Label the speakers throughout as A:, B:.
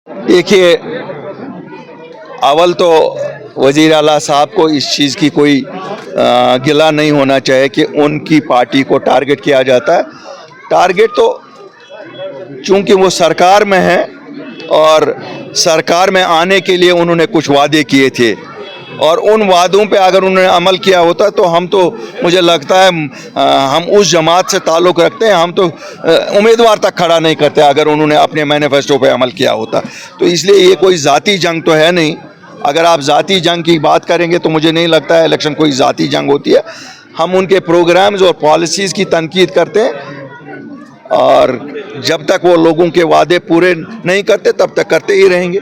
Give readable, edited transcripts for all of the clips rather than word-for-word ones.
A: देखिए, अव्वल तो वज़ीर आला साहब को इस चीज़ की कोई गिला नहीं होना चाहिए कि उनकी पार्टी को टारगेट किया जाता है। टारगेट तो चूंकि वो सरकार में है और सरकार में आने के लिए उन्होंने कुछ वादे किए थे और उन वादों पे अगर उन्होंने अमल किया होता तो मुझे लगता है हम उस जमात से ताल्लुक़ रखते हैं, हम तो उम्मीदवार तक खड़ा नहीं करते अगर उन्होंने अपने मैनिफेस्टो पे अमल किया होता। तो इसलिए ये कोई ज़ाती जंग तो है नहीं। अगर आप ज़ाती जंग की बात करेंगे तो मुझे नहीं लगता है इलेक्शन कोई ज़ाती जंग होती है। हम उनके प्रोग्राम्स और पॉलिसीज़ की तनकीद करते हैं और जब तक वो लोगों के वादे पूरे नहीं करते तब तक करते ही रहेंगे।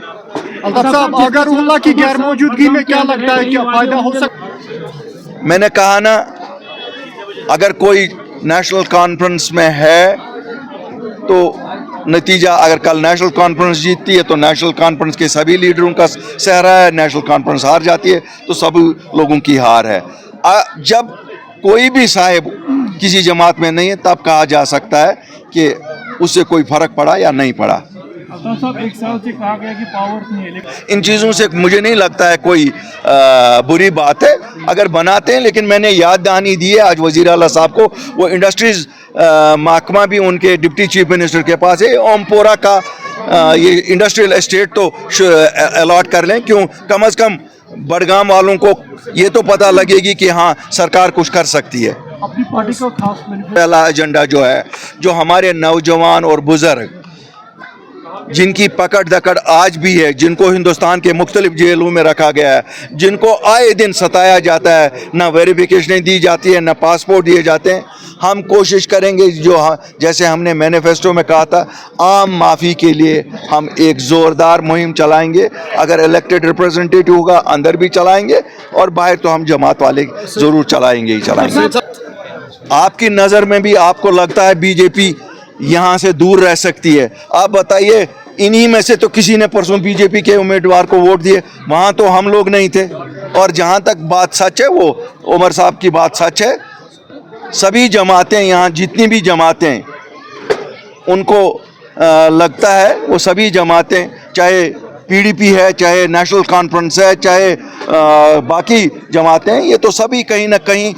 B: अल्ताफ साहब, अगर उल्लाह की गैर मौजूदगी में क्या लगता है क्या फायदा हो सकता?
A: मैंने कहा ना, अगर कोई नेशनल कॉन्फ्रेंस में है तो नतीजा, अगर कल नेशनल कॉन्फ्रेंस जीतती है तो नेशनल कॉन्फ्रेंस के सभी लीडरों का सहरा है, नेशनल कॉन्फ्रेंस हार जाती है तो सभी लोगों की हार है। जब कोई भी साहिब किसी जमात में नहीं है तब कहा जा सकता है कि उससे कोई फ़र्क पड़ा या नहीं पड़ा।
C: साहब, एक साल से कहा गया कि पावर नहीं है,
A: इन चीज़ों से मुझे नहीं लगता है कोई बुरी बात है अगर बनाते हैं, लेकिन मैंने याद दहानी दी है आज वज़ीर आला साहब को, वो इंडस्ट्रीज़ महकमा भी उनके डिप्टी चीफ मिनिस्टर के पास है। ओमपोरा का ये इंडस्ट्रियल एस्टेट तो अलॉट कर लें, क्यों, कम अज़ कम बड़गाम वालों को ये तो पता लगेगी कि हाँ सरकार कुछ कर सकती है।
C: अपनी पार्टी का खास
A: पहला एजेंडा जो है, जो हमारे नौजवान और बुज़ुर्ग जिनकी पकड़ दकड़ आज भी है, जिनको हिंदुस्तान के मुख्तलिफ जेलों में रखा गया है, जिनको आए दिन सताया जाता है, ना वेरिफिकेशनें दी जाती है, ना पासपोर्ट दिए जाते हैं, हम कोशिश करेंगे जैसे हमने मैनिफेस्टो में कहा था, आम माफ़ी के लिए हम एक ज़ोरदार मुहिम चलाएंगे। अगर इलेक्टेड रिप्रेजेंटेटिव होगा अंदर भी चलाएंगे और बाहर तो हम जमात वाले ज़रूर चलाएंगे ही चलाएंगे। आपकी नज़र में भी आपको लगता है बीजेपी यहाँ से दूर रह सकती है? आप बताइए, इन्हीं में से तो किसी ने परसों बीजेपी के उम्मीदवार को वोट दिए, वहाँ तो हम लोग नहीं थे। और जहाँ तक बात सच है, वो उमर साहब की बात सच है, सभी जमातें यहाँ जितनी भी जमातें उनको लगता है, वो सभी जमातें, चाहे पीडीपी है, चाहे नेशनल कॉन्फ्रेंस है, चाहे बाकी जमातें, ये तो सभी कहीं ना कहीं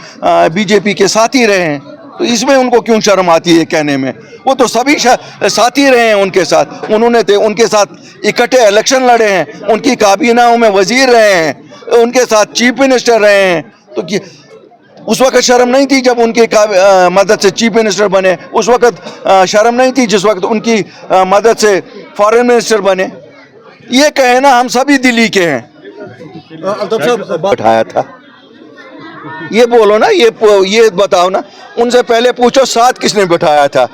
A: बीजेपी के साथ ही रहे हैं। तो इसमें उनको क्यों शर्म आती है कहने में? वो तो सभी साथी रहे हैं उनके साथ, उनके साथ इकट्ठे इलेक्शन लड़े हैं, उनकी काबीनाओं में वजीर रहे हैं, उनके साथ चीफ मिनिस्टर रहे हैं। तो उस वक्त शर्म नहीं थी जब उनकी मदद से चीफ मिनिस्टर बने? उस वक्त शर्म नहीं थी जिस वक्त उनकी मदद से फॉरेन मिनिस्टर बने? ये कहे ना, हम सभी दिल्ली के हैं। बैठाया था, ये बोलो ना, ये बताओ ना, उनसे पहले पूछो साथ किसने बिठाया था?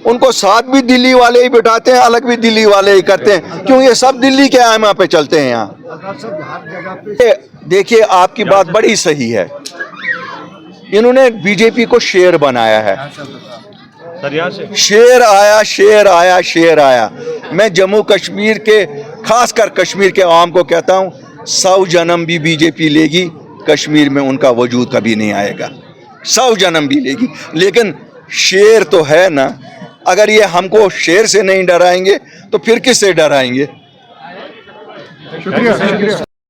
A: उनको साथ भी दिल्ली वाले ही बिठाते हैं, अलग भी दिल्ली वाले ही करते हैं, क्यों? ये सब दिल्ली के आइमा पे चलते हैं यहाँ। देखिए, आपकी बात बड़ी सही है, इन्होंने बीजेपी को शेर बनाया है। शेर आया, शेर आया, शेर आया। मैं जम्मू कश्मीर के, खासकर कश्मीर के आवाम को कहता हूँ, 100 जन्म भी बीजेपी लेगी, कश्मीर में उनका वजूद कभी नहीं आएगा। 100 जन्म भी लेगी, लेकिन शेर तो है ना। अगर ये हमको शेर से नहीं डराएंगे तो फिर किससे डराएंगे?
B: शुक्रिया।